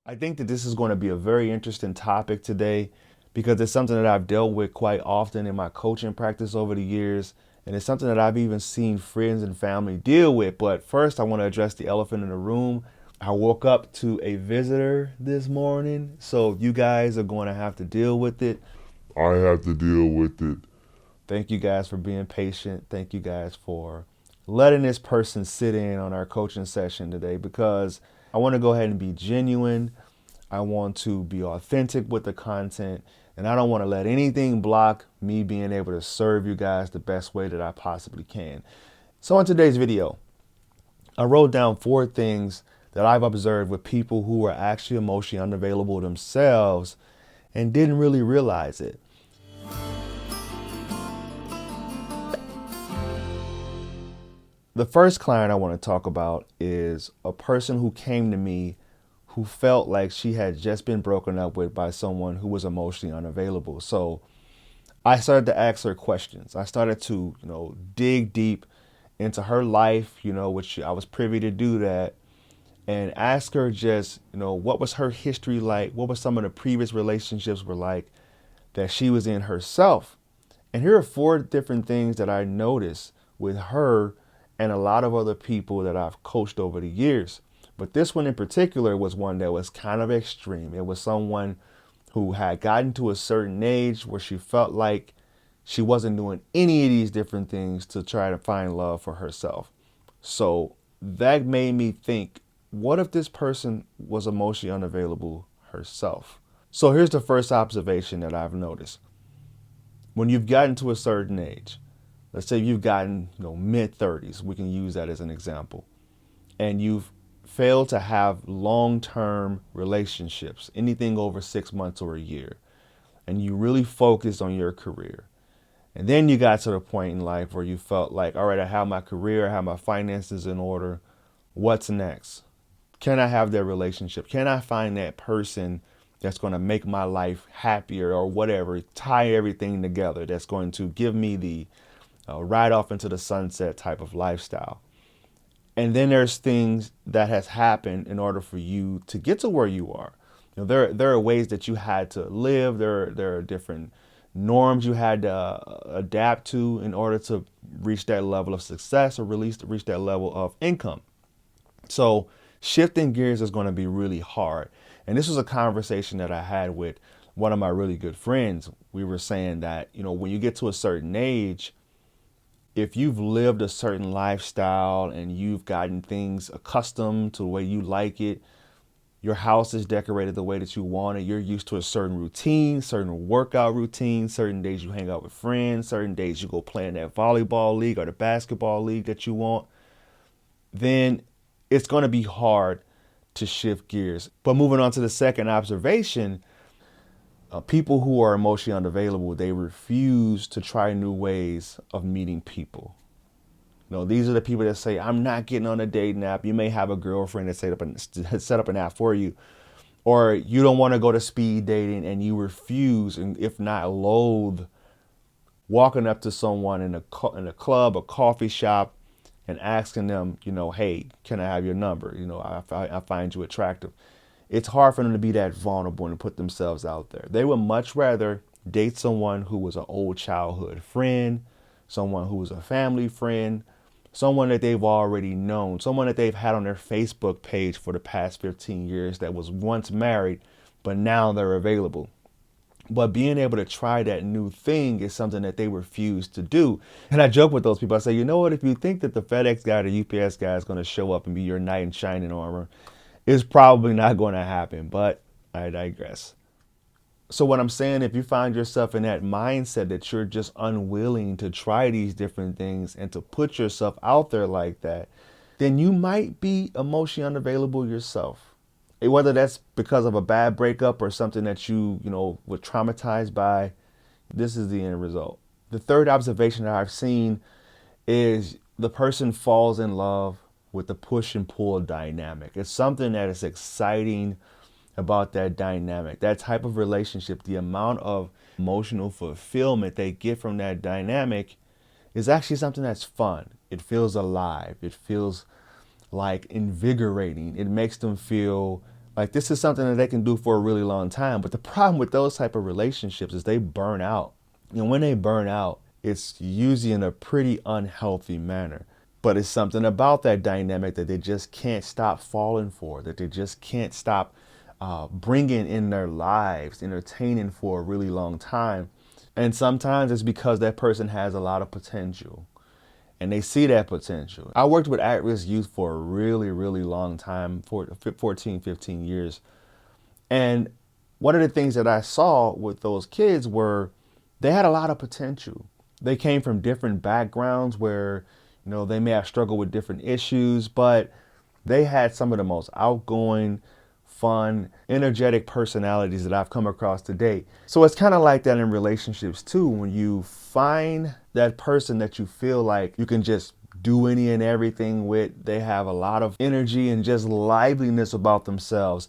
I think that this is going to be a very interesting topic today because it's something that I've dealt with quite often in my coaching practice over the years. And it's something that I've even seen friends and family deal with. But first, I want to address the elephant in the room. I woke up to a visitor this morning, so you guys are going to have to deal with it. I have to deal with it. Thank you guys for being patient. Thank you guys for letting this person sit in on our coaching session today because I want to go ahead and be genuine. I want to be authentic with the content, and I don't want to let anything block me being able to serve you guys the best way that I possibly can. So in today's video, I wrote down 4 things that I've observed with people who are actually emotionally unavailable themselves and didn't really realize it. The first client I want to talk about is a person who came to me who felt like she had just been broken up with by someone who was emotionally unavailable. So I started to ask her questions. I started to, dig deep into her life, which I was privy to do that, and ask her just, what was her history like? What was some of the previous relationships were like that she was in herself? And here are 4 different things that I noticed with her and a lot of other people that I've coached over the years. But this one in particular was one that was kind of extreme. It was someone who had gotten to a certain age where she felt like she wasn't doing any of these different things to try to find love for herself. So that made me think, what if this person was emotionally unavailable herself? So here's the first observation that I've noticed. When you've gotten to a certain age, let's say you've gotten, mid 30s, we can use that as an example, and you've failed to have long-term relationships, anything over 6 months or a year, and you really focused on your career. And then you got to the point in life where you felt like, all right, I have my career, I have my finances in order. What's next? Can I have that relationship? Can I find that person that's going to make my life happier or whatever, tie everything together, that's going to give me the ride off into the sunset type of lifestyle? And then there's things that has happened in order for you to get to where you are. There are ways that you had to live. There are different norms you had to adapt to in order to reach that level of success or reach that level of income. So shifting gears is going to be really hard. And this was a conversation that I had with one of my really good friends. We were saying that, when you get to a certain age, if you've lived a certain lifestyle and you've gotten things accustomed to the way you like it, your house is decorated the way that you want it, you're used to a certain routine, certain workout routine, certain days you hang out with friends, certain days you go play in that volleyball league or the basketball league that you want, then it's going to be hard to shift gears. But moving on to the second observation, people who are emotionally unavailable, they refuse to try new ways of meeting people. These are the people that say, I'm not getting on a dating app. You may have a girlfriend that set up an app for you. Or you don't want to go to speed dating and you refuse, and if not loathe, walking up to someone in a club, a coffee shop, and asking them, hey, can I have your number? I find you attractive. It's hard for them to be that vulnerable and to put themselves out there. They would much rather date someone who was an old childhood friend, someone who was a family friend, someone that they've already known, someone that they've had on their Facebook page for the past 15 years that was once married, but now they're available. But being able to try that new thing is something that they refuse to do. And I joke with those people. I say, you know what? If you think that the FedEx guy or the UPS guy is going to show up and be your knight in shining armor, it's probably not going to happen. But I digress. So what I'm saying, if you find yourself in that mindset that you're just unwilling to try these different things and to put yourself out there like that, then you might be emotionally unavailable yourself. Whether that's because of a bad breakup or something that you were traumatized by, this is the end result. The third observation that I've seen is the person falls in love with the push and pull dynamic. It's something that is exciting about that dynamic, that type of relationship. The amount of emotional fulfillment they get from that dynamic is actually something that's fun. It feels alive. It feels like invigorating. It makes them feel Like, this is something that they can do for a really long time. But the problem with those type of relationships is they burn out. And when they burn out, it's usually in a pretty unhealthy manner. But it's something about that dynamic that they just can't stop falling for, that they just can't stop bringing in their lives, entertaining for a really long time. And sometimes it's because that person has a lot of potential and they see that potential. I worked with at-risk youth for a really, really long time, 14, 15 years. And one of the things that I saw with those kids were they had a lot of potential. They came from different backgrounds where, they may have struggled with different issues, but they had some of the most outgoing, fun, energetic personalities that I've come across to date. So it's kind of like that in relationships too. When you find that person that you feel like you can just do any and everything with, they have a lot of energy and just liveliness about themselves,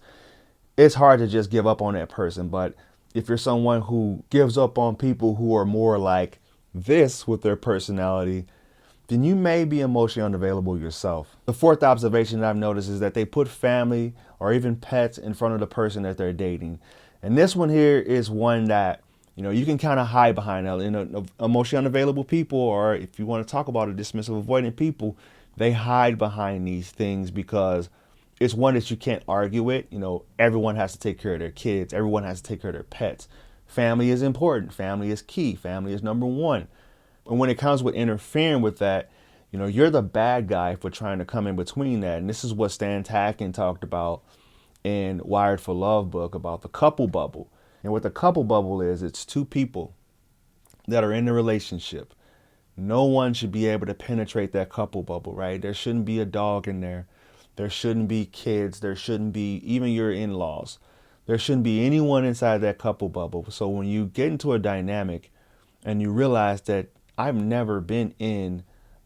it's hard to just give up on that person. But if you're someone who gives up on people who are more like this with their personality, then you may be emotionally unavailable yourself. The fourth observation that I've noticed is that they put family or even pets in front of the person that they're dating. And this one here is one that, you can kind of hide behind. Emotionally unavailable people, or if you want to talk about a dismissive avoidant people, they hide behind these things because it's one that you can't argue with. Everyone has to take care of their kids. Everyone has to take care of their pets. Family is important. Family is key. Family is number one. And when it comes with interfering with that, you're the bad guy for trying to come in between that. And this is what Stan Tatkin talked about in Wired for Love book about the couple bubble. And what the couple bubble is, it's two people that are in a relationship. No one should be able to penetrate that couple bubble, right? There shouldn't be a dog in there. There shouldn't be kids. There shouldn't be even your in-laws. There shouldn't be anyone inside that couple bubble. So when you get into a dynamic and you realize that I've never been in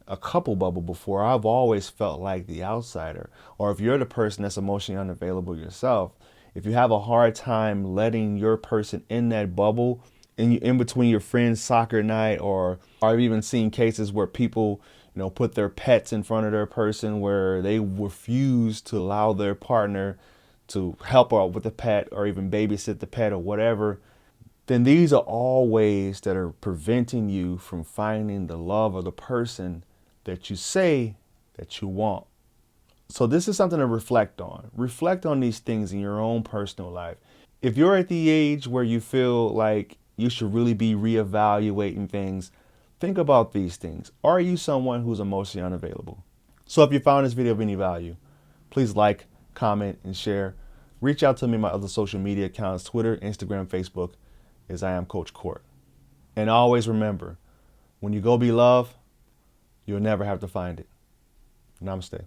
a couple bubble before, I've always felt like the outsider. Or if you're the person that's emotionally unavailable yourself, if you have a hard time letting your person in that bubble, in between your friends' soccer night, or I've even seen cases where people, put their pets in front of their person where they refuse to allow their partner to help out with the pet or even babysit the pet or whatever, then these are all ways that are preventing you from finding the love of the person that you say that you want. So this is something to reflect on. Reflect on these things in your own personal life. If you're at the age where you feel like you should really be reevaluating things, think about these things. Are you someone who's emotionally unavailable? So if you found this video of any value, please like, comment, and share. Reach out to me on my other social media accounts, Twitter, Instagram, Facebook, as I am Coach Court. And always remember, when you go be loved, you'll never have to find it. Namaste.